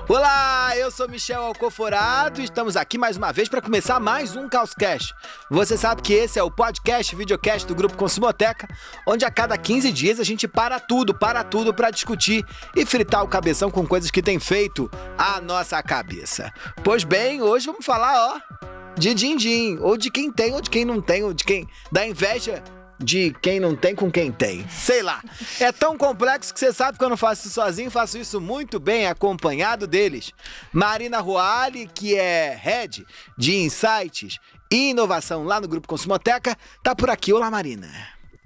Olá, eu sou Michel Alcoforado e estamos aqui mais uma vez para começar mais um Causcast. Você sabe que esse é o podcast, videocast do Grupo Consumoteca, onde a cada 15 dias a gente para tudo para discutir e fritar o cabeção com coisas que tem feito a nossa cabeça. Pois bem, hoje vamos falar, de din-din, ou de quem tem, ou de quem não tem, ou de quem dá inveja de quem não tem com quem tem. Sei lá. É tão complexo que você sabe que eu não faço isso sozinho, faço isso muito bem acompanhado deles. Marina Ruali, que é Head de Insights e Inovação lá no Grupo Consumoteca, tá por aqui. Olá, Marina.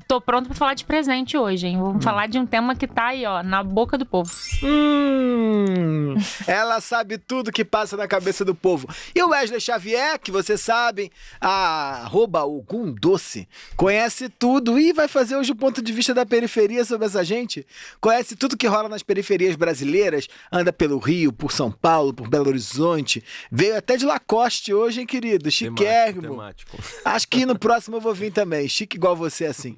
Tô pronto pra falar de presente hoje, hein? Vamos falar de um tema que tá aí, na boca do povo. Ela sabe tudo que passa na cabeça do povo. E o Wesley Xavier, que vocês sabem, @o Doce, conhece tudo e vai fazer hoje o ponto de vista da periferia sobre essa gente. Conhece tudo que rola nas periferias brasileiras, anda pelo Rio, por São Paulo, por Belo Horizonte. Veio até de Lacoste hoje, hein, querido? Chiquérrimo. Temático. Acho que no próximo eu vou vir também. Chique igual você, assim.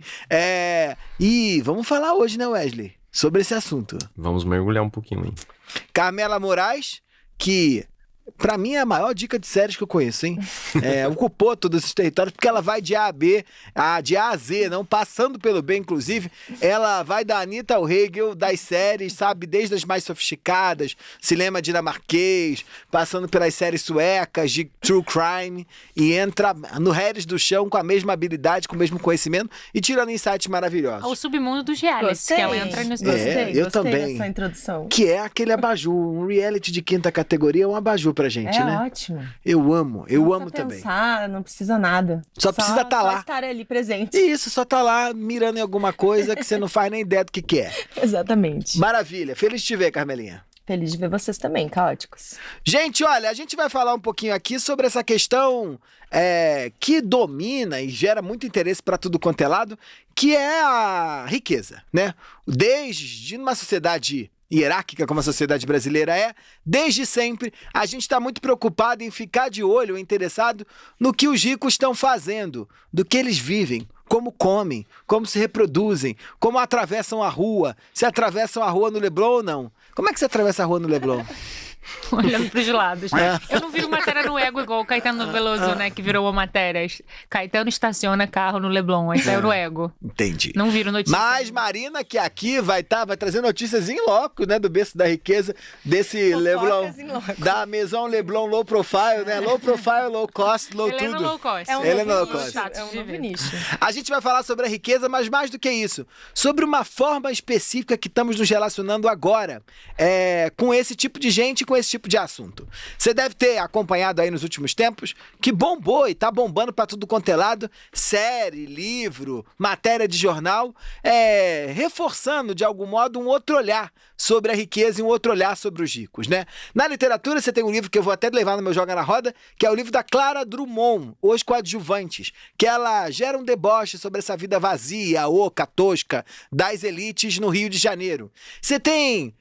E vamos falar hoje, né, Wesley? Sobre esse assunto. Vamos mergulhar um pouquinho, hein? Carmela Moraes, que pra mim é a maior dica de séries que eu conheço, hein? Ocupou todos esses territórios, porque ela vai de A a B, de A a Z, não passando pelo B, inclusive. Ela vai da Anitta ao Hegel, das séries, sabe? Desde as mais sofisticadas, cinema dinamarquês, passando pelas séries suecas, de true crime, e entra no Harris do chão com a mesma habilidade, com o mesmo conhecimento, e tirando insights maravilhosos. O submundo dos realities, que ela entra nisso. Eu também. Dessa introdução. Que é aquele abajur, um reality de quinta categoria, é um abajur pra gente, né? Ótimo. Eu amo Não também. Pensar, não precisa nada. Só precisa estar lá. Só estar ali presente. Isso, só tá lá mirando em alguma coisa que você não faz nem ideia do que é. Exatamente. Maravilha. Feliz de te ver, Carmelinha. Feliz de ver vocês também, caóticos. Gente, olha, a gente vai falar um pouquinho aqui sobre essa questão que domina e gera muito interesse para tudo quanto é lado, que é a riqueza, né? Desde uma sociedade hierárquica como a sociedade brasileira desde sempre, a gente está muito preocupado em ficar de olho, interessado no que os ricos estão fazendo, do que eles vivem, como comem, como se reproduzem, como atravessam a rua, se atravessam a rua no Leblon ou não. Como é que você atravessa a rua no Leblon? Olhando pros lados. Eu não viro matéria no Ego igual o Caetano Veloso, né? Que virou uma matéria. Caetano estaciona carro no Leblon, aí saiu no Ego. Entendi. Não viro notícia. Mas Marina, que aqui vai trazer notícias em loco, né? Do berço da riqueza, desse Leblon. Da Maison Leblon Low Profile, né? Low Profile, Low Cost, Low Helena tudo. Low Cost. Helena Low Cost. É um novo nicho. A gente vai falar sobre a riqueza, mas mais do que isso, sobre uma forma específica que estamos nos relacionando agora com esse tipo de gente, com esse tipo de assunto. Você deve ter acompanhado aí nos últimos tempos que bombou e tá bombando pra tudo quanto é lado, série, livro, matéria de jornal, reforçando de algum modo um outro olhar sobre a riqueza e um outro olhar sobre os ricos, né? Na literatura você tem um livro que eu vou até levar no meu Joga na Roda, que é o livro da Clara Drummond, Os Coadjuvantes, que ela gera um deboche sobre essa vida vazia, oca, tosca, das elites no Rio de Janeiro. Você tem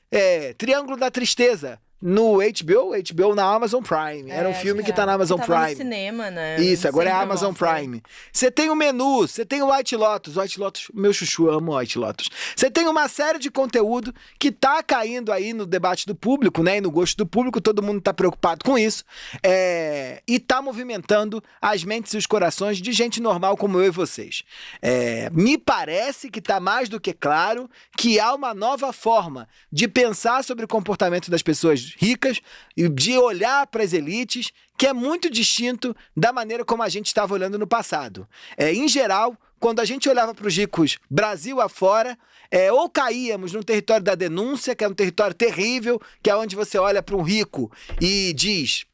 Triângulo da Tristeza, no HBO na Amazon Prime. Era um filme que tá na Amazon Prime. No cinema, né? Isso, agora é a Amazon Prime. Você tem o Menu, você tem o White Lotus. White Lotus, meu chuchu, eu amo White Lotus. Você tem uma série de conteúdo que tá caindo aí no debate do público, né? E no gosto do público, todo mundo tá preocupado com isso. E tá movimentando as mentes e os corações de gente normal como eu e vocês. Me parece que tá mais do que claro que há uma nova forma de pensar sobre o comportamento das pessoas ricas e de olhar para as elites, que é muito distinto da maneira como a gente estava olhando no passado. Em geral, quando a gente olhava para os ricos Brasil afora, ou caíamos no território da denúncia, que é um território terrível, que é onde você olha para um rico e diz,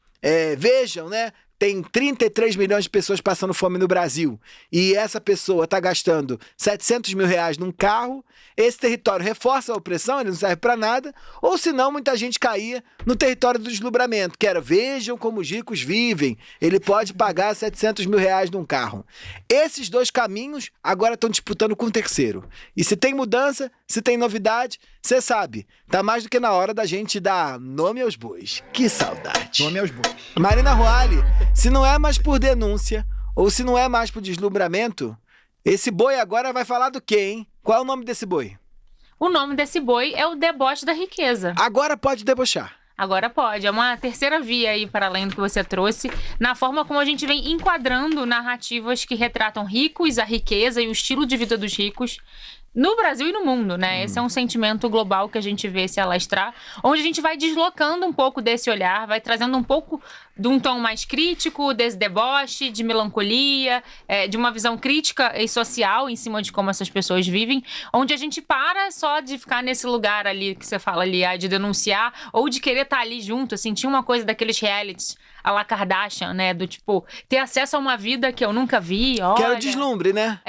vejam, né? Tem 33 milhões de pessoas passando fome no Brasil e essa pessoa está gastando 700 mil reais num carro, esse território reforça a opressão, ele não serve para nada, ou senão muita gente caía no território do deslumbramento, que era, vejam como os ricos vivem, ele pode pagar 700 mil reais num carro. Esses dois caminhos agora estão disputando com o terceiro. E se tem mudança, se tem novidade, você sabe, tá mais do que na hora da gente dar nome aos bois. Que saudade. Nome aos bois. Marina Ruali, se não é mais por denúncia, ou se não é mais por deslumbramento, esse boi agora vai falar do quê, hein? Qual é o nome desse boi? O nome desse boi é o deboche da riqueza. Agora pode debochar. Agora pode. É uma terceira via aí para além do que você trouxe, na forma como a gente vem enquadrando narrativas que retratam ricos, a riqueza e o estilo de vida dos ricos no Brasil e no mundo, né? Esse é um sentimento global que a gente vê se alastrar, onde a gente vai deslocando um pouco desse olhar, vai trazendo um pouco de um tom mais crítico, desse deboche, de melancolia, de uma visão crítica e social em cima de como essas pessoas vivem, onde a gente para só de ficar nesse lugar ali que você fala ali, de denunciar ou de querer estar ali junto, assim, tinha uma coisa daqueles realities a la Kardashian, né, do tipo, ter acesso a uma vida que eu nunca vi, olha... Que era o deslumbre, né?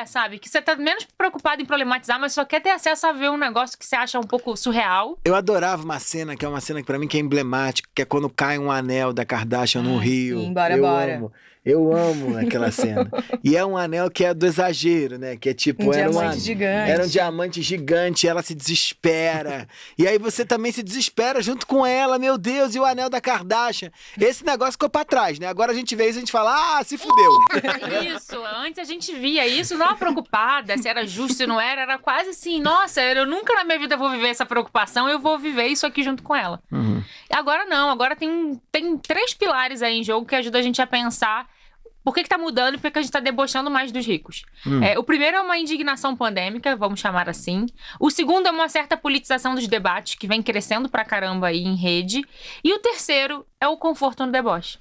Sabe, que você tá menos preocupado em problematizar, mas só quer ter acesso a ver um negócio que você acha um pouco surreal. Eu adorava uma cena, que é uma cena que pra mim que é emblemática, que é quando cai um anel da Kardashian no rio. sim, bora. Eu amo aquela cena. E é um anel que é do exagero, né? Que é tipo... Gigante. Era um diamante gigante, ela se desespera. E aí você também se desespera junto com ela, meu Deus, e o anel da Kardashian. Esse negócio ficou pra trás, né? Agora a gente vê isso e a gente fala, se fudeu. Isso, antes a gente via isso, não preocupada se era justo, se não era quase assim, nossa, eu nunca na minha vida vou viver essa preocupação, eu vou viver isso aqui junto com ela. Uhum. Agora não, agora tem 3 pilares aí em jogo que ajudam a gente a pensar por que tá mudando e por que a gente tá debochando mais dos ricos. O primeiro é uma indignação pandêmica, vamos chamar assim. O segundo é uma certa politização dos debates, que vem crescendo pra caramba aí em rede. E o terceiro é o conforto no deboche.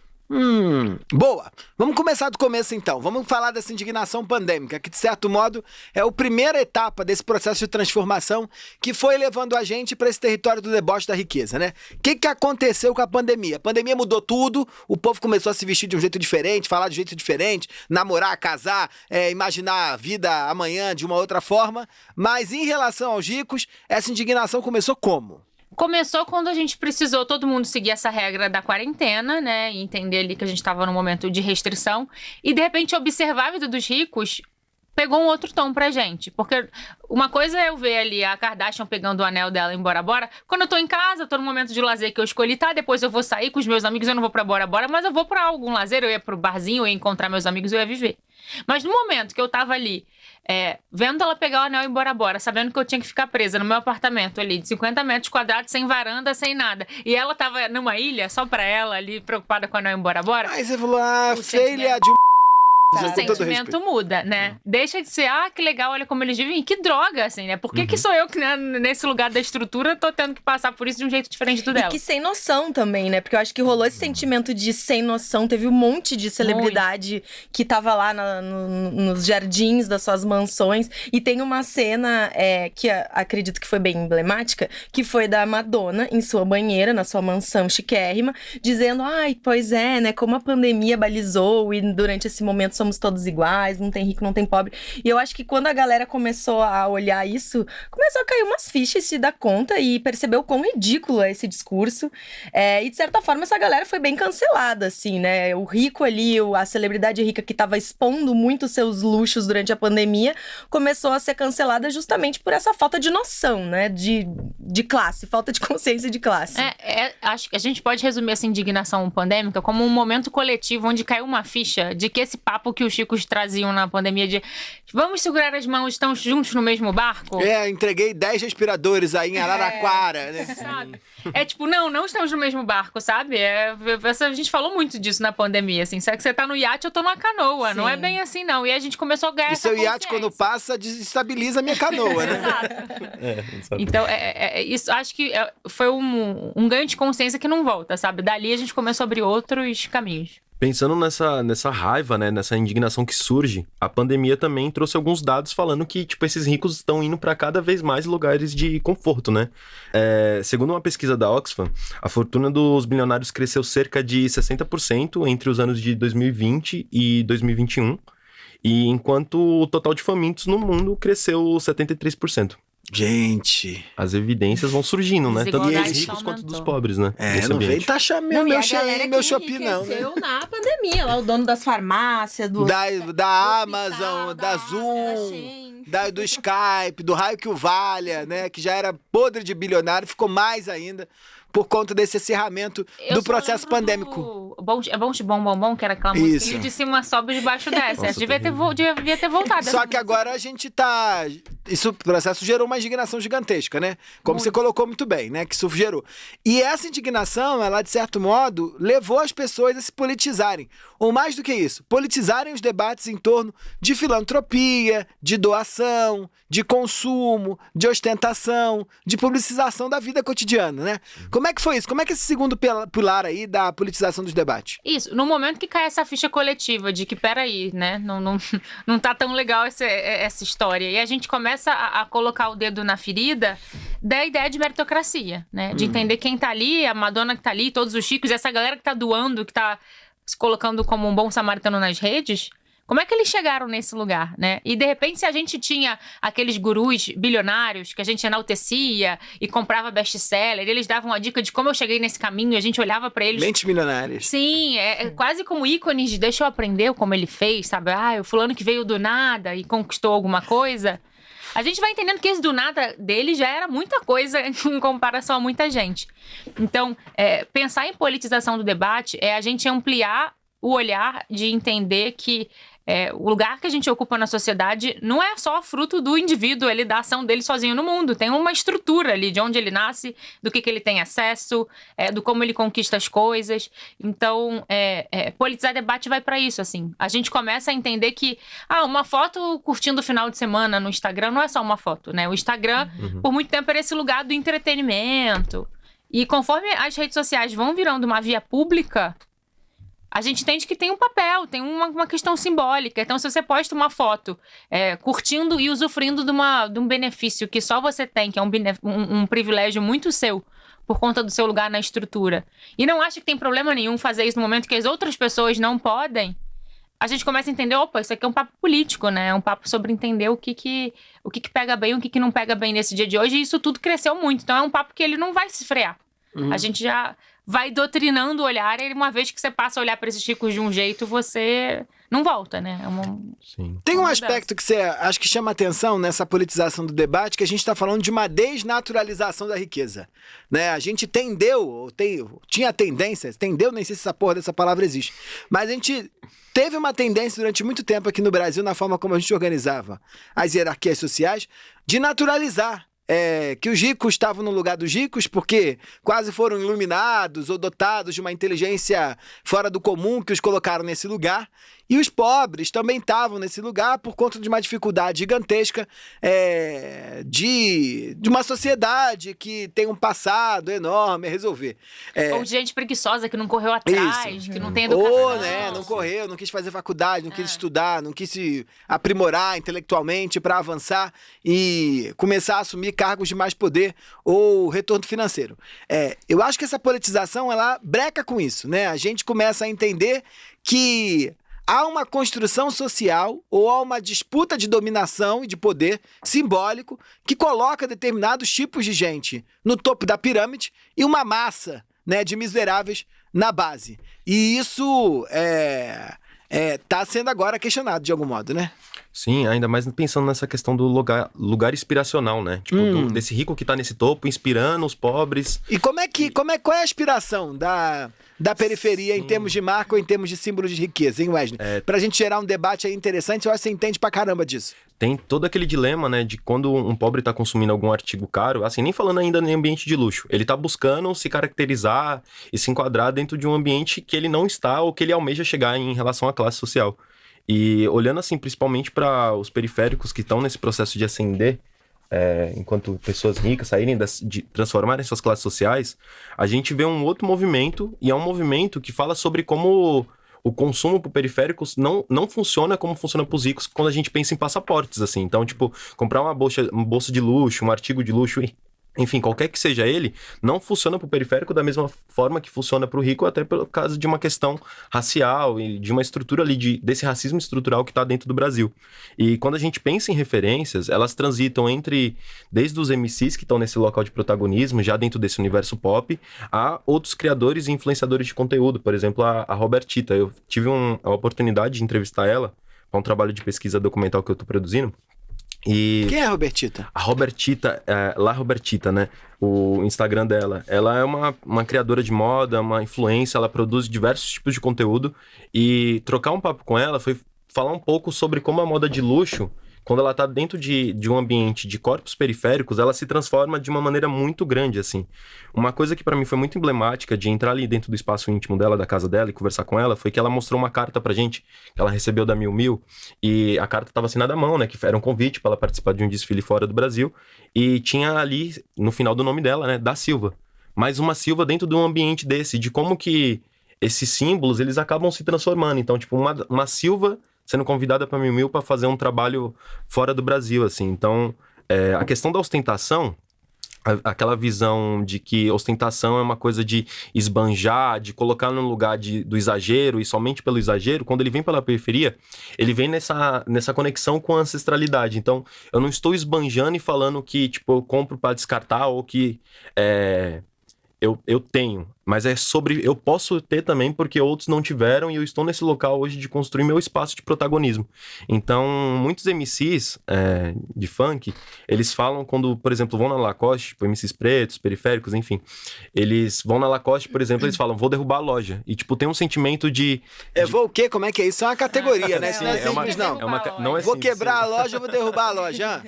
Boa! Vamos começar do começo então. Vamos falar dessa indignação pandêmica, que de certo modo é a primeira etapa desse processo de transformação que foi levando a gente para esse território do deboche da riqueza, né? O que aconteceu com a pandemia? A pandemia mudou tudo, o povo começou a se vestir de um jeito diferente, falar de um jeito diferente, namorar, casar, imaginar a vida amanhã de uma outra forma. Mas em relação aos ricos, essa indignação começou como? Começou quando a gente precisou todo mundo seguir essa regra da quarentena, né? E entender ali que a gente estava num momento de restrição. E, de repente, observar a vida dos ricos pegou um outro tom pra gente. Porque uma coisa é eu ver ali a Kardashian pegando o anel dela em Bora Bora. Quando eu tô em casa, eu tô no momento de lazer que eu escolhi, depois eu vou sair com os meus amigos, eu não vou pra Bora Bora, mas eu vou pra algum lazer, eu ia pro barzinho, eu ia encontrar meus amigos, eu ia viver. Mas no momento que eu tava ali, vendo ela pegar o anel em Bora Bora, sabendo que eu tinha que ficar presa no meu apartamento ali, de 50 metros quadrados, sem varanda, sem nada. E ela tava numa ilha, só pra ela ali, preocupada com o anel em Bora Bora. Aí você falou, feia de um... O sentimento muda, né? Deixa de ser, que legal, olha como eles vivem. Que droga, assim, né? Por que sou eu que, né, nesse lugar da estrutura, tô tendo que passar por isso de um jeito diferente do dela? E que sem noção também, né? Porque eu acho que rolou esse sentimento de sem noção. Teve um monte de celebridade que tava lá nos jardins das suas mansões. E tem uma cena que acredito que foi bem emblemática, que foi da Madonna em sua banheira, na sua mansão chiquérrima, dizendo, pois é, né? Como a pandemia balizou e durante esse momento somos todos iguais, não tem rico, não tem pobre. E eu acho que quando a galera começou a olhar isso, começou a cair umas fichas, se dar conta e percebeu quão ridículo é esse discurso. E de certa forma essa galera foi bem cancelada, assim, né? O rico ali, a celebridade rica que estava expondo muito seus luxos durante a pandemia, começou a ser cancelada justamente por essa falta de noção, né? De classe, falta de consciência de classe. Acho que a gente pode resumir essa indignação pandêmica como um momento coletivo onde caiu uma ficha de que esse papo que os chicos traziam na pandemia de vamos segurar as mãos, estamos juntos no mesmo barco? Entreguei 10 respiradores aí em Araraquara, né? Sabe? Tipo, não estamos no mesmo barco, sabe? A gente falou muito disso na pandemia, assim. Será que você tá no iate, eu tô numa canoa? Sim. Não é bem assim, não. E a gente começou a ganhar essa consciência. E seu iate, quando passa, desestabiliza a minha canoa, né? Exato. Então, isso acho que foi um ganho de consciência que não volta, sabe? Dali a gente começou a abrir outros caminhos. Pensando nessa raiva, né, nessa indignação que surge, a pandemia também trouxe alguns dados falando que, esses ricos estão indo para cada vez mais lugares de conforto, né? Segundo uma pesquisa da Oxfam, a fortuna dos bilionários cresceu cerca de 60% entre os anos de 2020 e 2021, e enquanto o total de famintos no mundo cresceu 73%. Gente, as evidências vão surgindo, né? Tanto dos ricos quanto dos pobres, né? Não vem taxar meu Shopee, não, né? Na pandemia, lá o dono das farmácias, da Amazon, da Zoom, do Skype, do raio que o valha, né? Que já era podre de bilionário, ficou mais ainda. por conta desse acirramento do processo pandêmico. É bom, bom, bom, bom, que era aquela música. Isso. E de cima sobe, de baixo desce. Nossa, devia ter voltado. Só que agora a gente tá... O processo gerou uma indignação gigantesca, né? Como você colocou muito bem, né? Que isso gerou. E essa indignação, ela, de certo modo, levou as pessoas a se politizarem. Ou mais do que isso, politizarem os debates em torno de filantropia, de doação, de consumo, de ostentação, de publicização da vida cotidiana, né? Como é que foi isso? Como é que esse segundo pilar aí da politização dos debates? Isso, no momento que cai essa ficha coletiva de que, peraí, né, não tá tão legal essa história, e a gente começa a colocar o dedo na ferida da ideia de meritocracia, né, de entender quem tá ali, a Madonna que tá ali, todos os chicos, essa galera que tá doando, que tá se colocando como um bom samaritano nas redes. Como é que eles chegaram nesse lugar, né? E, de repente, se a gente tinha aqueles gurus bilionários que a gente enaltecia e comprava best-seller, eles davam a dica de como eu cheguei nesse caminho e a gente olhava pra eles... Mentes milionárias. Sim, é quase como ícones de deixa eu aprender como ele fez, sabe? O fulano que veio do nada e conquistou alguma coisa. A gente vai entendendo que esse do nada dele já era muita coisa em comparação a muita gente. Então, pensar em politização do debate é a gente ampliar o olhar de entender que o lugar que a gente ocupa na sociedade não é só fruto do indivíduo, ele da ação dele sozinho no mundo. Tem uma estrutura ali de onde ele nasce, do que ele tem acesso, do como ele conquista as coisas. Então, politizar debate vai para isso, assim. A gente começa a entender que uma foto curtindo o final de semana no Instagram não é só uma foto, né? O Instagram, por muito tempo, era esse lugar do entretenimento. E conforme as redes sociais vão virando uma via pública, a gente entende que tem um papel, tem uma questão simbólica. Então, se você posta uma foto curtindo e usufruindo de um benefício que só você tem, que é um privilégio muito seu, por conta do seu lugar na estrutura, e não acha que tem problema nenhum fazer isso no momento que as outras pessoas não podem, a gente começa a entender, isso aqui é um papo político, né? É um papo sobre entender o que pega bem, o que não pega bem nesse dia de hoje, e isso tudo cresceu muito. Então, é um papo que ele não vai se frear. A gente já vai doutrinando o olhar, e uma vez que você passa a olhar para esses ricos de um jeito, você não volta, né? Sim. Tem um aspecto que você acho que chama atenção nessa politização do debate, que a gente está falando de uma desnaturalização da riqueza, né? A gente tinha tendência, nem sei se essa porra dessa palavra existe, mas a gente teve uma tendência durante muito tempo aqui no Brasil, na forma como a gente organizava as hierarquias sociais, de naturalizar que os ricos estavam no lugar dos ricos porque quase foram iluminados ou dotados de uma inteligência fora do comum que os colocaram nesse lugar. E os pobres também estavam nesse lugar por conta de uma dificuldade gigantesca de uma sociedade que tem um passado enorme a resolver. Ou de gente preguiçosa que não correu atrás, Isso. que não tem educação. Ou, não correu, não quis fazer faculdade, não quis estudar, não quis se aprimorar intelectualmente para avançar e começar a assumir cargos de mais poder ou retorno financeiro. Eu acho que essa politização, ela breca com isso, né? A gente começa a entender que há uma construção social ou há uma disputa de dominação e de poder simbólico que coloca determinados tipos de gente no topo da pirâmide e uma massa, né, de miseráveis na base. E isso tá sendo agora questionado de algum modo, né? Sim, ainda mais pensando nessa questão do lugar inspiracional, né? Tipo, desse rico que tá nesse topo, inspirando os pobres. E qual é a aspiração da periferia em termos de marca ou em termos de símbolo de riqueza, hein, Wesley? Pra gente gerar um debate aí interessante, eu acho que você entende pra caramba disso. Tem todo aquele dilema, né, de quando um pobre tá consumindo algum artigo caro, assim, nem falando ainda em ambiente de luxo, ele tá buscando se caracterizar e se enquadrar dentro de um ambiente que ele não está ou que ele almeja chegar em relação à classe social. E olhando, assim, principalmente para os periféricos que estão nesse processo de ascender, enquanto pessoas ricas saírem de transformarem suas classes sociais, a gente vê um outro movimento, e é um movimento que fala sobre como o consumo para periféricos não funciona como funciona para os ricos quando a gente pensa em passaportes, assim. Então, tipo, comprar uma bolsa de luxo, um artigo de luxo, enfim, qualquer que seja ele, não funciona para o periférico da mesma forma que funciona para o rico, até por causa de uma questão racial e de uma estrutura ali, desse racismo estrutural que está dentro do Brasil. E quando a gente pensa em referências, elas transitam desde os MCs que estão nesse local de protagonismo, já dentro desse universo pop, a outros criadores e influenciadores de conteúdo, por exemplo, a Robertita. Eu tive a oportunidade de entrevistar ela para um trabalho de pesquisa documental que eu estou produzindo. E Quem é a Robertita? a Robertita, La Robertita, né? O Instagram dela. Ela é uma criadora de moda, uma influência, ela produz diversos tipos de conteúdo. E trocar um papo com ela foi falar um pouco sobre como a moda de luxo, quando ela tá dentro de um ambiente de corpos periféricos, ela se transforma de uma maneira muito grande, assim. Uma coisa que pra mim foi muito emblemática de entrar ali dentro do espaço íntimo dela, da casa dela, e conversar com ela, foi que ela mostrou uma carta pra gente, que ela recebeu da Miu Miu, e a carta tava assinada à mão, né, que era um convite pra ela participar de um desfile fora do Brasil, e tinha ali, no final do nome dela, né, da Silva. Mais uma Silva dentro de um ambiente desse, de como que esses símbolos, eles acabam se transformando. Então, tipo, uma Silva sendo convidada para Miu Miu para fazer um trabalho fora do Brasil, assim. Então, a questão da ostentação, aquela visão de que ostentação é uma coisa de esbanjar, de colocar no lugar do exagero e somente pelo exagero, quando ele vem pela periferia, ele vem nessa conexão com a ancestralidade. Então, eu não estou esbanjando e falando que, tipo, eu compro para descartar ou que eu tenho, mas é sobre... Eu posso ter também porque outros não tiveram e eu estou nesse local hoje de construir meu espaço de protagonismo. Então, muitos MCs de funk, eles falam quando, por exemplo, vão na Lacoste, tipo, MCs pretos, periféricos, enfim, eles vão na Lacoste, por exemplo, eles falam, vou derrubar a loja. E, tipo, tem um sentimento de... Vou o quê? Como é que é? Isso é uma categoria, né? Isso não é Sim, simples, não. não é Vou simples, quebrar a loja, vou derrubar a loja.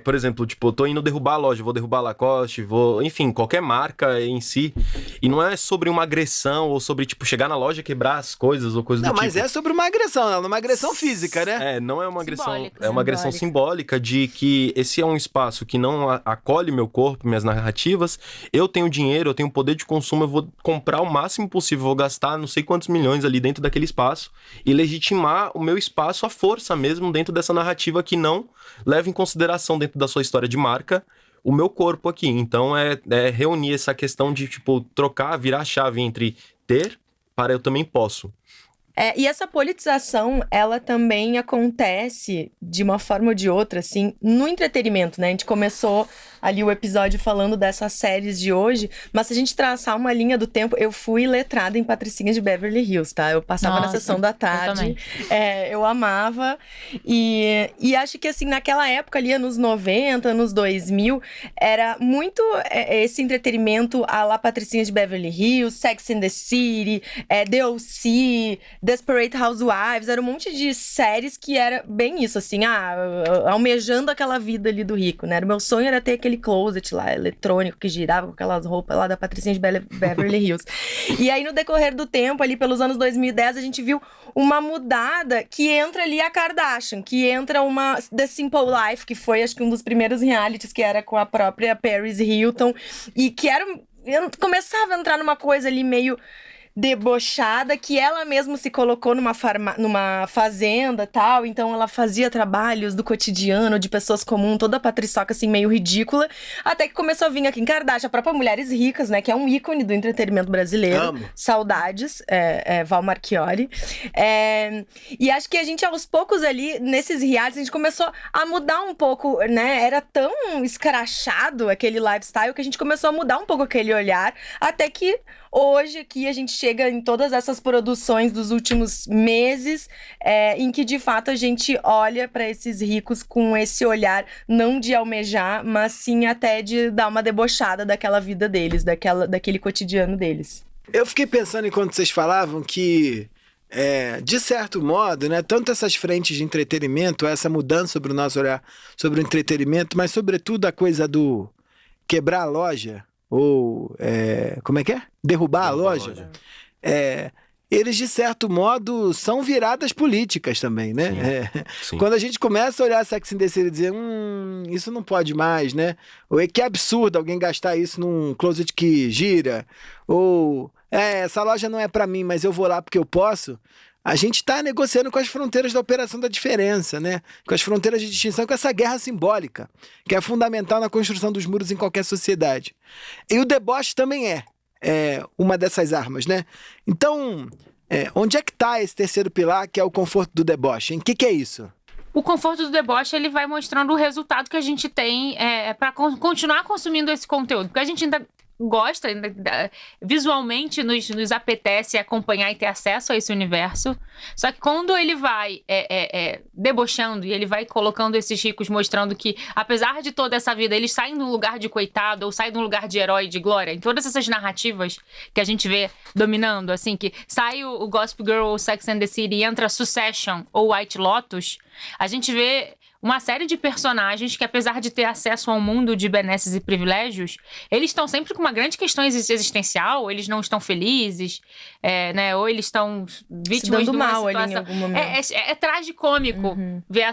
Por exemplo, tipo, eu tô indo derrubar a loja, vou derrubar a Lacoste, enfim, qualquer marca em si. E não é sobre uma agressão ou sobre, tipo, chegar na loja, quebrar as coisas ou coisa do Não, tipo. mas é sobre uma agressão, uma agressão física, né? Não é uma agressão, Simbólica. é uma agressão simbólica de que esse é um espaço que não acolhe meu corpo, minhas narrativas. Eu tenho dinheiro, eu tenho poder de consumo, eu vou comprar o máximo possível, vou gastar não sei quantos milhões ali dentro daquele espaço e legitimar o meu espaço à força mesmo dentro dessa narrativa que não leva em consideração dentro da sua história de marca o meu corpo aqui. Então é reunir essa questão de, tipo, trocar, virar a chave entre ter para eu também posso. E essa politização, ela também acontece de uma forma ou de outra, assim, no entretenimento, né? A gente começou ali o episódio falando dessas séries de hoje, mas se a gente traçar uma linha do tempo, eu fui letrada em Patricinhas de Beverly Hills, tá? Eu passava na sessão da tarde, eu amava, e acho que, assim, naquela época ali, anos 90, anos 2000, era muito esse entretenimento à la Patricinhas de Beverly Hills, Sex and the City, The O.C., Desperate Housewives, era um monte de séries que era bem isso, assim, almejando aquela vida ali do rico, né? O meu sonho era ter aquele closet lá, eletrônico, que girava com aquelas roupas lá da Patricinha de Beverly Hills. E aí, no decorrer do tempo, ali pelos anos 2010, a gente viu uma mudada que entra ali a Kardashian, que entra uma The Simple Life, que foi, acho que um dos primeiros realities, que era com a própria Paris Hilton, e que começava a entrar numa coisa ali meio debochada, que ela mesma se colocou numa fazenda e tal, então ela fazia trabalhos do cotidiano, de pessoas comuns, toda patriçoca, assim, meio ridícula, até que começou a vir aqui em Kardashian, a própria Mulheres Ricas, né, que é um ícone do entretenimento brasileiro. Amo. Saudades, Val Marchiori. E acho que a gente, aos poucos ali, nesses realities, a gente começou a mudar um pouco, né, era tão escrachado aquele lifestyle que a gente começou a mudar um pouco aquele olhar, até que hoje aqui a gente chega em todas essas produções dos últimos meses, em que de fato a gente olha para esses ricos com esse olhar não de almejar, mas sim até de dar uma debochada daquela vida deles, daquele cotidiano deles. Eu fiquei pensando enquanto vocês falavam que, de certo modo, né, tanto essas frentes de entretenimento, essa mudança sobre o nosso olhar sobre o entretenimento, mas sobretudo a coisa do quebrar a loja, ou, como é que é? Derrubar a loja. Eles, de certo modo, são viradas políticas também, né? Sim. Quando a gente começa a olhar Sex and the City e dizer, isso não pode mais, né? Ou que absurdo alguém gastar isso num closet que gira, ou, essa loja não é pra mim, mas eu vou lá porque eu posso. A gente está negociando com as fronteiras da operação da diferença, né? Com as fronteiras de distinção, com essa guerra simbólica, que é fundamental na construção dos muros em qualquer sociedade. E o deboche também é uma dessas armas, né? Então, onde é que está esse terceiro pilar, que é o conforto do deboche? Em que é isso? O conforto do deboche, ele vai mostrando o resultado que a gente tem para continuar consumindo esse conteúdo. Porque a gente ainda gosta, visualmente nos apetece acompanhar e ter acesso a esse universo. Só que quando ele vai debochando e ele vai colocando esses ricos, mostrando que, apesar de toda essa vida, eles saem de um lugar de coitado ou saem de um lugar de herói, de glória, em todas essas narrativas que a gente vê dominando, assim, que sai o Gossip Girl ou Sex and the City e entra Succession ou White Lotus, a gente vê uma série de personagens que, apesar de ter acesso a um mundo de benesses e privilégios, eles estão sempre com uma grande questão existencial, eles não estão felizes, né? Ou eles estão vítimas de uma mal situação... ali em algum momento. É tragicômico ver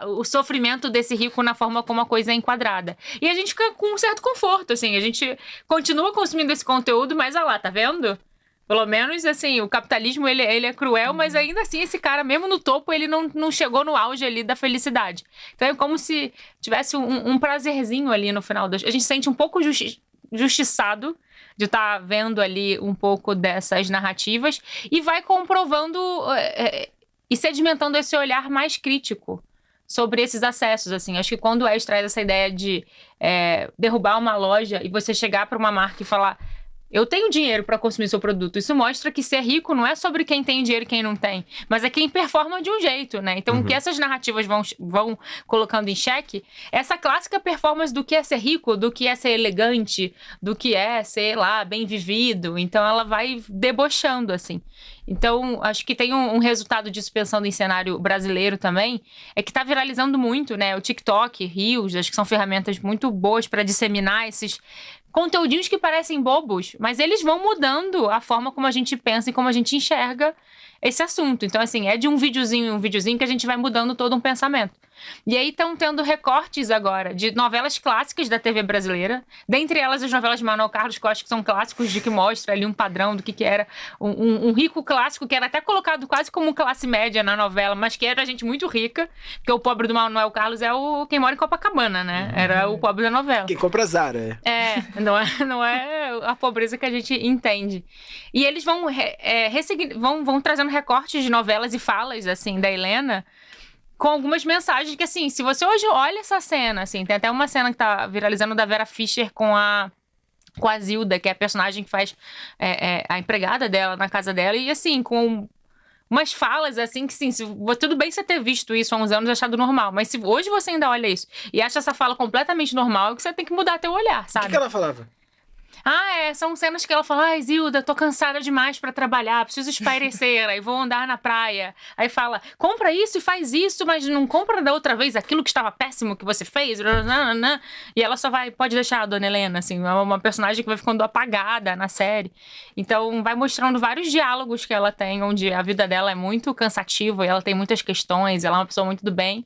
o sofrimento desse rico na forma como a coisa é enquadrada. E a gente fica com um certo conforto, assim. A gente continua consumindo esse conteúdo, mas, olha lá, tá vendo? Pelo menos, assim, o capitalismo, ele é cruel, mas ainda assim, esse cara, mesmo no topo, ele não chegou no auge ali da felicidade. Então, é como se tivesse um prazerzinho ali no final. A gente se sente um pouco justiçado de estar vendo ali um pouco dessas narrativas e vai comprovando e sedimentando esse olhar mais crítico sobre esses acessos, assim. Acho que quando o Wes traz essa ideia de derrubar uma loja e você chegar para uma marca e falar... Eu tenho dinheiro para consumir seu produto. Isso mostra que ser rico não é sobre quem tem dinheiro e quem não tem, mas é quem performa de um jeito, né? Então, o que essas narrativas vão colocando em xeque, essa clássica performance do que é ser rico, do que é ser elegante, do que é ser, lá, bem vivido. Então, ela vai debochando, assim. Então, acho que tem um resultado disso, pensando em cenário brasileiro também, é que tá viralizando muito, né? O TikTok, Reels, acho que são ferramentas muito boas para disseminar esses conteúdinhos que parecem bobos, mas eles vão mudando a forma como a gente pensa e como a gente enxerga esse assunto. Então, assim, é de um videozinho em um videozinho que a gente vai mudando todo um pensamento. E aí estão tendo recortes agora de novelas clássicas da TV brasileira, dentre elas as novelas de Manuel Carlos, que eu acho que são clássicos, de que mostra ali um padrão do que era um rico clássico, que era até colocado quase como classe média na novela, mas que era gente muito rica, porque o pobre do Manuel Carlos é quem mora em Copacabana, né? Era o pobre da novela. Quem compra Zara. Não é a pobreza que a gente entende. E eles vão trazendo recortes de novelas e falas, assim, da Helena, com algumas mensagens que, assim, se você hoje olha essa cena, assim, tem até uma cena que tá viralizando da Vera Fischer com a Zilda, que é a personagem que faz a empregada dela na casa dela, e, assim, com umas falas, assim, que, sim, tudo bem você ter visto isso há uns anos e achado normal, mas se hoje você ainda olha isso e acha essa fala completamente normal, é que você tem que mudar teu olhar, sabe? O que ela falava? São cenas que ela fala, Zilda, tô cansada demais pra trabalhar, preciso espairecer, aí vou andar na praia. Aí fala, compra isso e faz isso, mas não compra da outra vez aquilo que estava péssimo que você fez. E ela só pode deixar a Dona Helena, assim, é uma personagem que vai ficando apagada na série. Então vai mostrando vários diálogos que ela tem, onde a vida dela é muito cansativa e ela tem muitas questões, ela é uma pessoa muito do bem.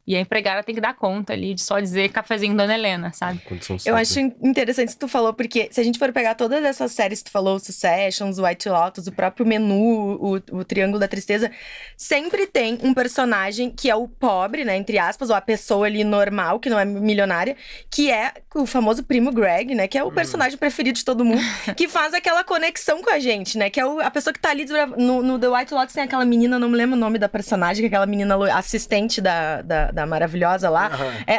E a empregada tem que dar conta ali de só dizer cafezinho Dona Helena, sabe? Eu acho interessante isso que tu falou, porque se a gente for pegar todas essas séries que tu falou, Successions, White Lotus, o próprio Menu, o Triângulo da Tristeza, sempre tem um personagem que é o pobre, né, entre aspas, ou a pessoa ali normal, que não é milionária, que é o famoso primo Greg, né, que é o personagem preferido de todo mundo, que faz aquela conexão com a gente, né, que é a pessoa que tá ali no The White Lotus, tem aquela menina, não me lembro o nome da personagem, que é aquela menina assistente da maravilhosa lá.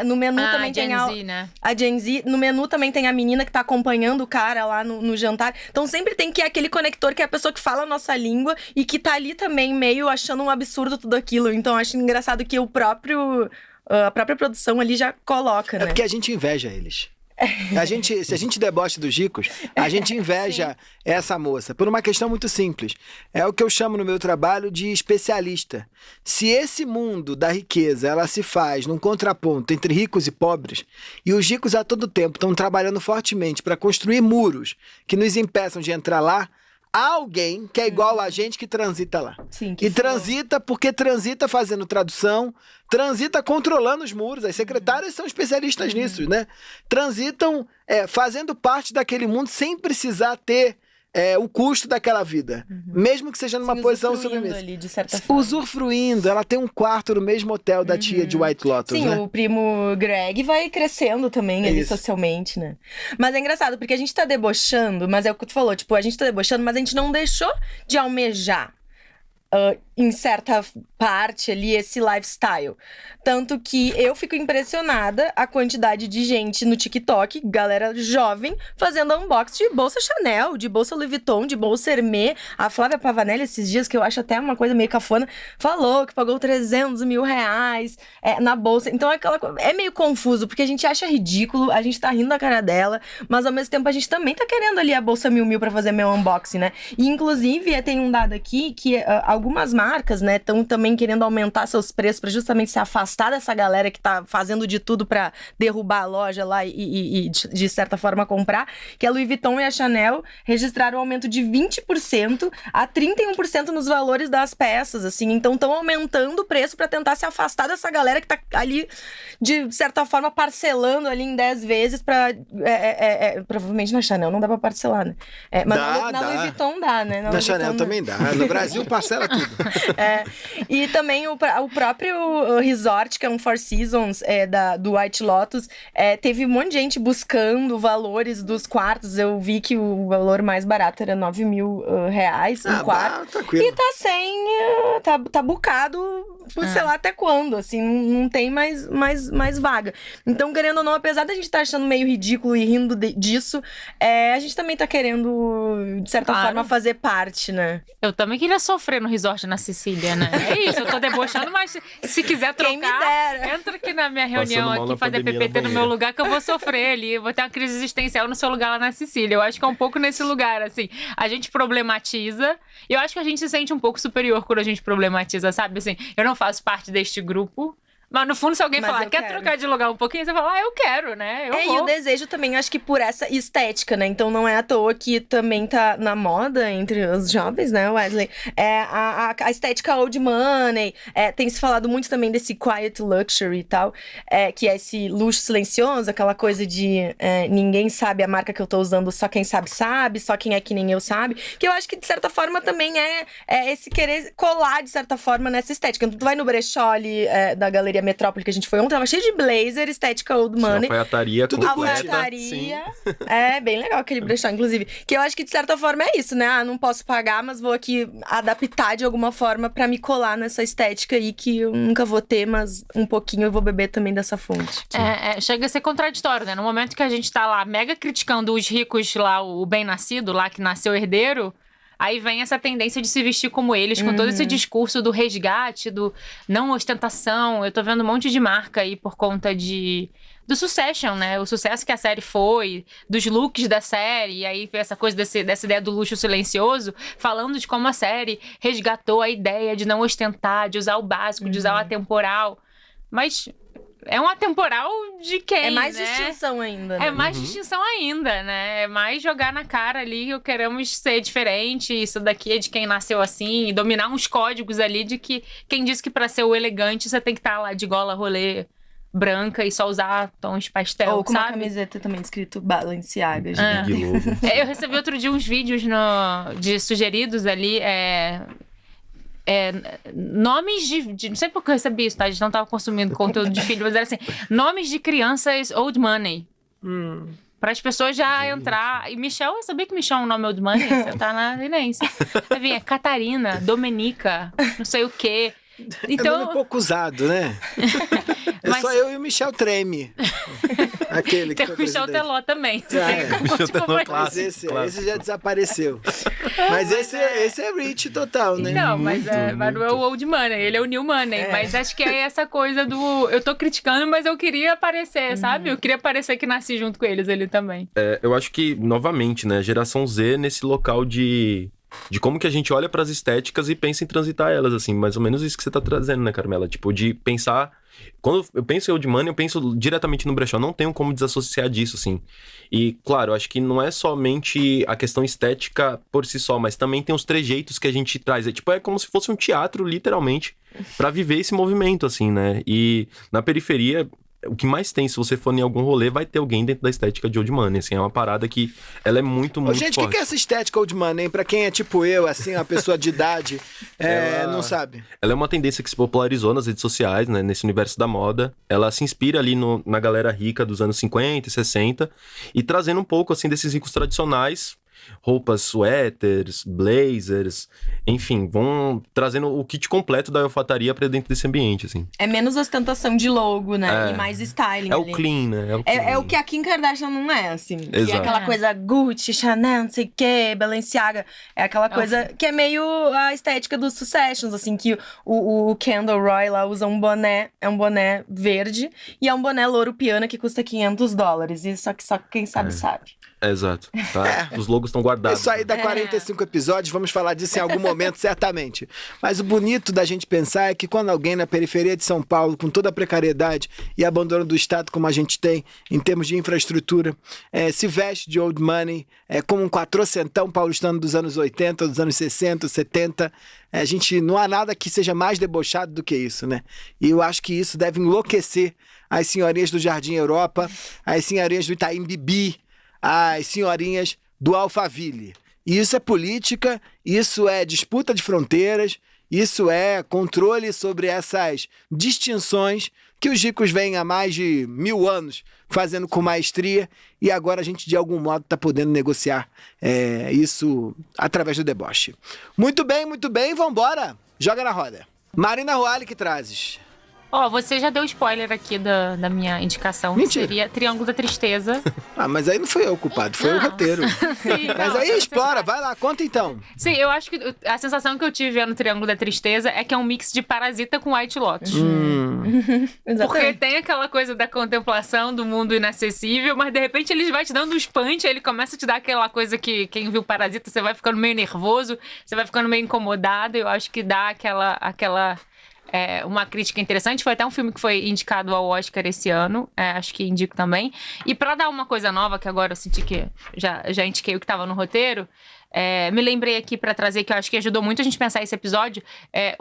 No menu também tem a Gen Z. No menu também tem a menina que tá acompanhando o cara lá no jantar. Então sempre tem que aquele conector que é a pessoa que fala a nossa língua e que tá ali também meio achando um absurdo tudo aquilo. Então eu acho engraçado que a própria produção ali já coloca, né? É porque a gente inveja eles. Se a gente debocha dos ricos, a gente inveja essa moça, por uma questão muito simples. É o que eu chamo no meu trabalho de especialista. Se esse mundo da riqueza, ela se faz num contraponto entre ricos e pobres, e os ricos a todo tempo estão trabalhando fortemente para construir muros que nos impeçam de entrar lá, há alguém que é igual a gente que transita lá. Sim, e transita porque transita fazendo tradução, transita controlando os muros. As secretárias são especialistas nisso, né? Transitam fazendo parte daquele mundo sem precisar ter o custo daquela vida. Mesmo que seja numa posição submissa. Ali, de certa forma. Usufruindo. Ela tem um quarto no mesmo hotel da tia de White Lotus, Sim, né? O primo Greg vai crescendo também ali socialmente, né? Mas é engraçado, porque a gente tá debochando, mas é o que tu falou, tipo, a gente tá debochando, mas a gente não deixou de almejar em certa parte ali, esse lifestyle. Tanto que eu fico impressionada a quantidade de gente no TikTok, galera jovem, fazendo unboxing de bolsa Chanel, de bolsa Louis Vuitton, de bolsa Hermès. A Flávia Pavanelli, esses dias, que eu acho até uma coisa meio cafona, falou que pagou 300 mil reais na bolsa. Então é meio confuso, porque a gente acha ridículo, a gente tá rindo da cara dela, mas ao mesmo tempo a gente também tá querendo ali a bolsa 1.000 pra fazer meu unboxing, né? E inclusive tem um dado aqui que algumas marcas, né, estão também querendo aumentar seus preços para justamente se afastar dessa galera que tá fazendo de tudo para derrubar a loja lá e de certa forma comprar, que a Louis Vuitton e a Chanel registraram um aumento de 20% a 31% nos valores das peças, assim, então estão aumentando o preço para tentar se afastar dessa galera que tá ali, de certa forma, parcelando ali em 10 vezes para provavelmente na Chanel não dá para parcelar, né? Mas na Louis Vuitton dá, né? Na Chanel também dá. No Brasil parcela tudo. E também o próprio resort, que é um Four Seasons do White Lotus, teve um monte de gente buscando valores dos quartos. Eu vi que o valor mais barato era 9 mil reais um quarto. E tá bucado por sei lá até quando, assim, não tem mais vaga. Então, querendo ou não, apesar da gente estar achando meio ridículo e rindo disso, a gente também tá querendo, de certa forma, fazer parte, né? Eu também queria sofrer no resort na Sicília, né? É isso, eu tô debochando, mas se quiser Quem me trocar, dera. entra aqui na minha reunião aqui, fazer PPT no meu lugar, que eu vou sofrer ali. Eu vou ter uma crise existencial no seu lugar lá na Sicília. Eu acho que é um pouco nesse lugar, assim. A gente problematiza, e eu acho que a gente se sente um pouco superior quando a gente problematiza, sabe? Assim, eu não faço parte deste grupo, mas no fundo, se alguém falar, quer trocar de lugar um pouquinho, você fala, eu quero, né? Eu vou. E o desejo também, acho que por essa estética, né? Então não é à toa que também tá na moda entre os jovens, né, Wesley? A estética old money, tem se falado muito também desse quiet luxury e tal, que é esse luxo silencioso, aquela coisa de ninguém sabe a marca que eu tô usando, só quem sabe, só quem é que nem eu sabe, que eu acho que de certa forma também é esse querer colar de certa forma nessa estética. Então tu vai no brechó ali da Galeria Metrópole que a gente foi ontem, tava cheio de blazer, estética old money. Alfaiataria tudo completa. Alfaiataria. Bem legal aquele brechó, inclusive. Que eu acho que de certa forma é isso, né? Não posso pagar, mas vou aqui adaptar de alguma forma pra me colar nessa estética aí que eu nunca vou ter, mas um pouquinho eu vou beber também dessa fonte. Chega a ser contraditório, né? No momento que a gente tá lá mega criticando os ricos lá, o bem-nascido lá, que nasceu herdeiro, aí vem essa tendência de se vestir como eles, com todo esse discurso do resgate, do não ostentação. Eu tô vendo um monte de marca aí por conta do Succession, né? O sucesso que a série foi, dos looks da série, e aí essa coisa dessa ideia do luxo silencioso, falando de como a série resgatou a ideia de não ostentar, de usar o básico, de usar o atemporal. Mas é um atemporal de quem, É mais né? distinção ainda, né? É mais distinção ainda, né? É mais jogar na cara ali que queremos ser diferente, isso daqui é de quem nasceu assim, e dominar uns códigos ali de que quem disse que pra ser o elegante você tem que estar lá de gola rolê branca e só usar tons pastel, Ou com sabe? uma camiseta também escrito Balenciaga. Eu recebi outro dia uns vídeos de sugeridos ali, nomes de... Não sei por que eu recebi isso, tá? A gente não tava consumindo conteúdo de filho, mas era assim, nomes de crianças old money. Para as pessoas já entrar. E Michel, eu sabia que Michel é um nome old money? Você tá na evidência. Aí vinha Catarina, Domenica, não sei o quê. Então... É nome pouco usado, né? Mas... só eu e o Michel Treme. Aquele que tem o Michel Teló também. Michel Teló Mas esse já desapareceu. Mas esse é rich total, né? Não, mas não é o old money, ele é o new money. Mas acho que é essa coisa do... Eu tô criticando, mas eu queria aparecer, sabe? Eu queria parecer que nasci junto com eles, ele também. Eu acho que, novamente, né? Geração Z nesse local de como que a gente olha pras estéticas e pensa em transitar elas, assim. Mais ou menos isso que você tá trazendo, né, Carmela? Tipo, de pensar... Quando eu penso em old money, eu penso diretamente no brechó. Não tenho como desassociar disso, assim. E, claro, acho que não é somente a questão estética por si só, mas também tem os trejeitos que a gente traz. É como se fosse um teatro, literalmente, pra viver esse movimento, assim, né? E na periferia... O que mais tem, se você for em algum rolê, vai ter alguém dentro da estética de old money, assim, é uma parada que ela é muito gente, forte. O que é essa estética old money, hein? Pra quem é tipo eu, assim, uma pessoa de idade, não sabe. Ela é uma tendência que se popularizou nas redes sociais, né, nesse universo da moda. Ela se inspira ali na galera rica dos anos 50 e 60 e trazendo um pouco, assim, desses ricos tradicionais roupas, suéteres, blazers, enfim, vão trazendo o kit completo da alfaiataria pra dentro desse ambiente, assim. É menos ostentação de logo, né? É. E mais styling É ali. o clean, né? É o que a Kim Kardashian não é, assim. Que é Exato. aquela coisa Gucci, Chanel, não sei o quê, Balenciaga. É aquela coisa que é meio a estética dos Successions, assim, que o Kendall Roy lá usa um boné, é um boné verde, e é um boné louro piano que custa $500. E só quem sabe, sabe. Exato. Tá? Os logos estão guardados. Isso aí dá 45 episódios, vamos falar disso em algum momento, certamente. Mas o bonito da gente pensar é que quando alguém na periferia de São Paulo, com toda a precariedade e abandono do Estado como a gente tem, em termos de infraestrutura, se veste de old money, como um quatrocentão paulistano dos anos 80, dos anos 60, 70, não há nada que seja mais debochado do que isso, né? E eu acho que isso deve enlouquecer as senhorinhas do Jardim Europa, as senhorinhas do Itaim Bibi, as senhorinhas do Alphaville. Isso é política, isso é disputa de fronteiras, isso é controle sobre essas distinções que os ricos vêm há mais de 1000 anos fazendo com maestria e agora a gente, de algum modo, está podendo negociar isso através do deboche. Muito bem, vambora! Joga na roda. Marina Roale, que trazes? Você já deu spoiler aqui da minha indicação. Mentira. Que seria Triângulo da Tristeza. Mas aí não fui eu o culpado, foi o roteiro. Sim, Mas não, aí você explora, sabe. vai lá, conta então. Sim, eu acho que a sensação que eu tive vendo Triângulo da Tristeza é que é um mix de Parasita com White Lotus. Porque Exatamente. tem aquela coisa da contemplação do mundo inacessível, mas de repente ele vai te dando uns punch, aí ele começa a te dar aquela coisa que quem viu Parasita, você vai ficando meio nervoso, você vai ficando meio incomodado. Eu acho que dá aquela uma crítica interessante. Foi até um filme que foi indicado ao Oscar esse ano, acho que indico também. E pra dar uma coisa nova, que agora eu senti que já indiquei o que tava no roteiro, me lembrei aqui pra trazer, que eu acho que ajudou muito a gente pensar esse episódio,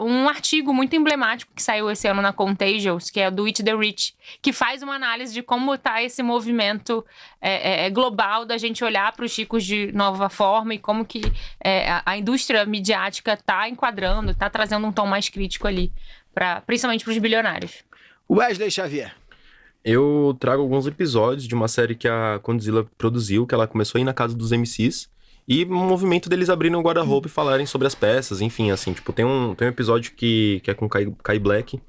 um artigo muito emblemático que saiu esse ano na Contagious, que é do Eat the Rich, que faz uma análise de como tá esse movimento global da gente olhar para os ricos de nova forma e como que a indústria midiática tá enquadrando, tá trazendo um tom mais crítico ali, principalmente para os bilionários. Wesley Xavier. Eu trago alguns episódios de uma série que a Condzilla produziu, que ela começou a ir na casa dos MCs, e o movimento deles abrirem o guarda-roupa e falarem sobre as peças, enfim, assim, tipo, tem um episódio que é com o Kai Black,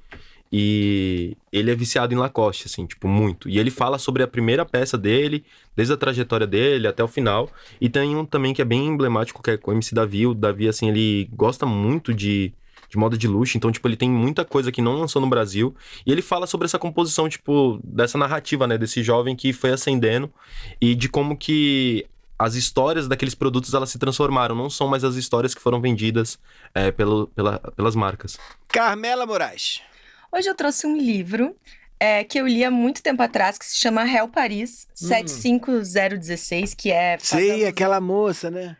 e ele é viciado em Lacoste, assim, tipo, muito. E ele fala sobre a primeira peça dele, desde a trajetória dele até o final. E tem um também que é bem emblemático, que é com o MC Davi. O Davi, assim, ele gosta muito de moda de luxo, então, tipo, ele tem muita coisa que não lançou no Brasil. E ele fala sobre essa composição, tipo, dessa narrativa, né, desse jovem que foi ascendendo e de como que as histórias daqueles produtos, elas se transformaram. Não são mais as histórias que foram vendidas pelas marcas. Carmela Moraes. Hoje eu trouxe um livro que eu li há muito tempo atrás, que se chama Hell Paris 75016, que Sei, aquela moça, né?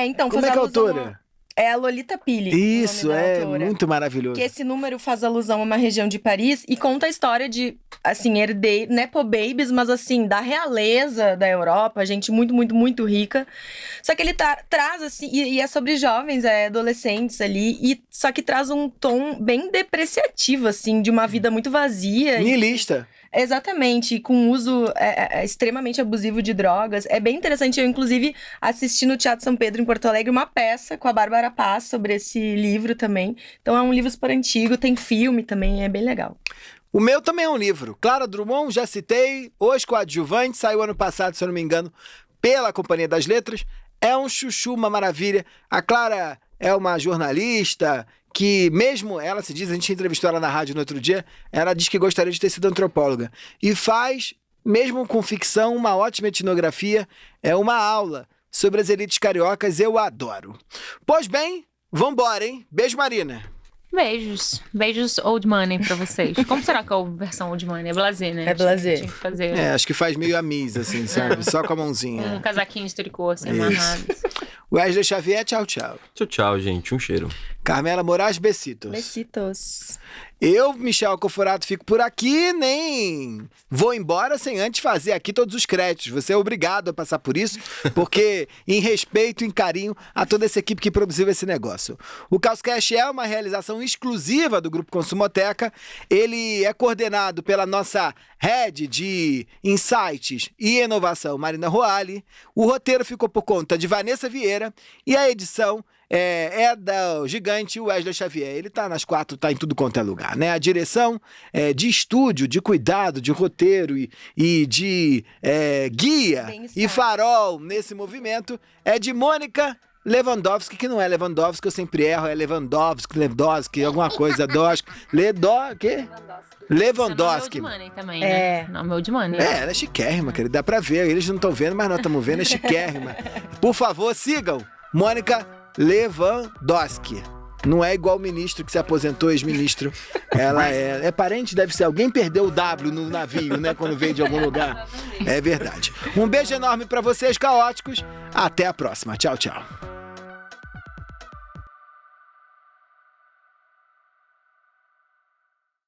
Então, Como é que é a autora? É a Lolita Pili. Isso, o nome da autora. muito maravilhoso. Que esse número faz alusão a uma região de Paris e conta a história de, assim, nepo babies, mas assim, da realeza da Europa, gente muito, muito, muito rica. Só que ele traz, assim, e é sobre jovens, adolescentes ali, só que traz um tom bem depreciativo, assim, de uma vida muito vazia. Niilista. Exatamente, com uso extremamente abusivo de drogas. É bem interessante. Eu, inclusive, assisti no Teatro São Pedro, em Porto Alegre, uma peça com a Bárbara Paz sobre esse livro também. Então, é um livro super antigo, tem filme também, é bem legal. O meu também é um livro. Clara Drummond, já citei, Os Coadjuvantes, saiu ano passado, se eu não me engano, pela Companhia das Letras. É um chuchu, uma maravilha. A Clara é uma jornalista que mesmo, ela se diz, a gente entrevistou ela na rádio no outro dia, ela diz que gostaria de ter sido antropóloga. E faz, mesmo com ficção, uma ótima etnografia, uma aula sobre as elites cariocas, eu adoro. Pois bem, vambora, hein? Beijo, Marina. Beijos old money pra vocês. Como será que é a versão old money? É blasé, né? É blasé. Tinha que fazer Acho que faz meio amis, assim, sabe? Só com a mãozinha. um casaquinho de tricô, assim, Isso. amarrado. Wesley Xavier, tchau, tchau. Tchau, gente. Um cheiro. Carmela Moraes, besitos. Besitos. Eu, Michel Alcoforato, fico por aqui, nem vou embora sem antes fazer aqui todos os créditos. Você é obrigado a passar por isso, porque em respeito e em carinho a toda essa equipe que produziu esse negócio. O CausCast é uma realização exclusiva do Grupo Consumoteca. Ele é coordenado pela nossa Head de Insights e Inovação, Marina Roali. O roteiro ficou por conta de Vanessa Vieira e a edição é do gigante Wesley Xavier. Ele tá nas 4, tá em tudo quanto é lugar, né? A direção de estúdio, de cuidado, de roteiro e de guia e farol nesse movimento é de Mônica Lewandowski, que não é Lewandowski, eu sempre erro, é Lewandowski, alguma coisa, Lewandowski. Nome Money também, né? Nome de Money. Ela é chiquérrima, querida, dá pra ver. Eles não estão vendo, mas nós estamos vendo, é chiquérrima. Por favor, sigam Mônica Lewandowski. Não é igual o ministro que se aposentou, ex-ministro. Ela é parente, deve ser. Alguém perdeu o W no navio, né? Quando veio de algum lugar. É verdade. Um beijo enorme pra vocês, caóticos. Até a próxima. Tchau, tchau.